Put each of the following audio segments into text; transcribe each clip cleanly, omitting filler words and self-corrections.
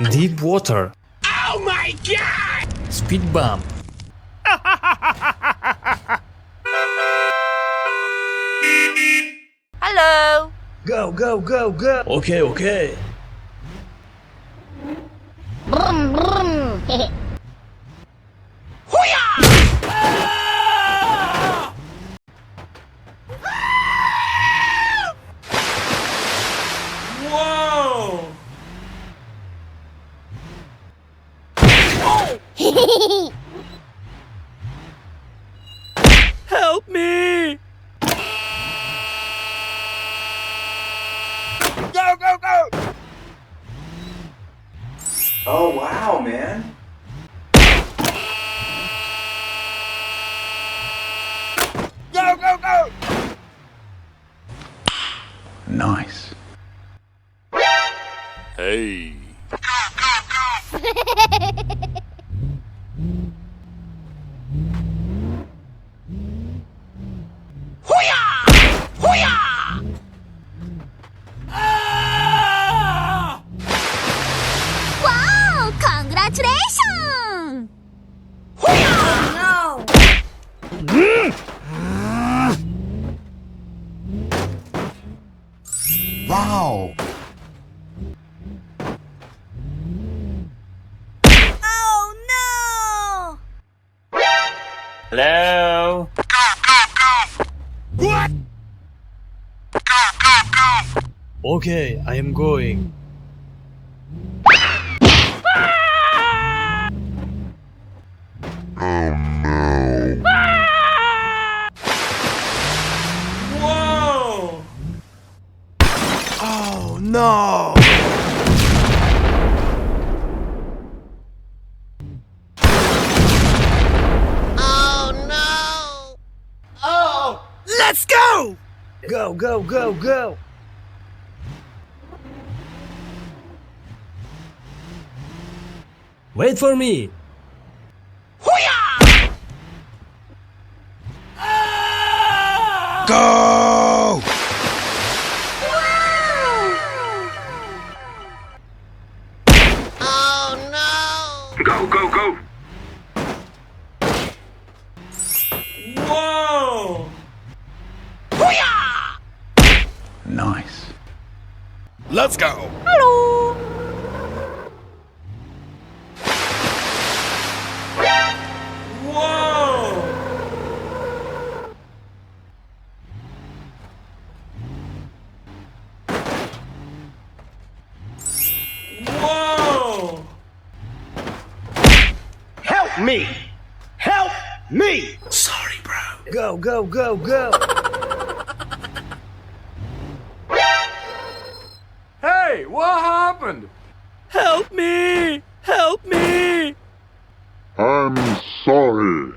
Deep water. Oh my god! Speed bump. Hello. Go, go, go, go. Okay, okay. Brum, brum. Whoa! Help me! Go, go, go! Oh, wow, man. Go, go, go! Nice. Hey. Wow! Congratulations! Oh, Wow. no! Hello? What? Okay, I am going. Whoa! Oh, no. Oh! Let's go! Go, go, go, go. Wait for me. Go! Go, go, go. Whoa! Nice. Let's go! Hello! Whoa! Whoa! Help me! Help me! Sorry, bro. Go, go, go, go. Hey, what happened? Help me! Help me! I'm sorry.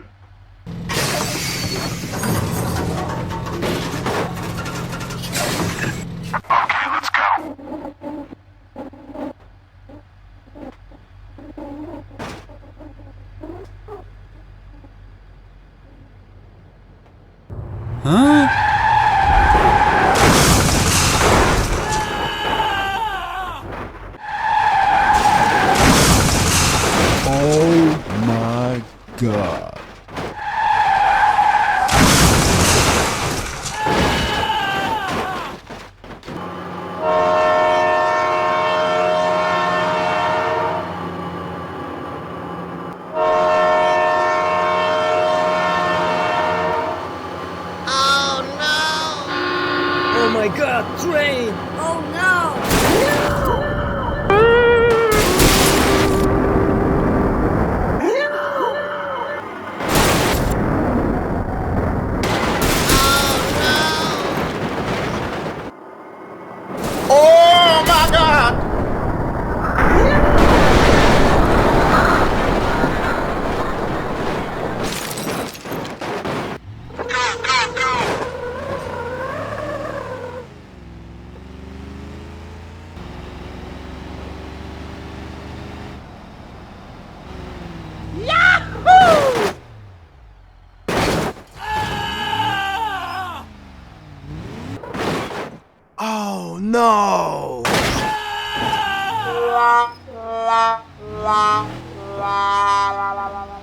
Oh my God. Oh my god, train! Oh no! Oh, my God! Oh no! la la la la la la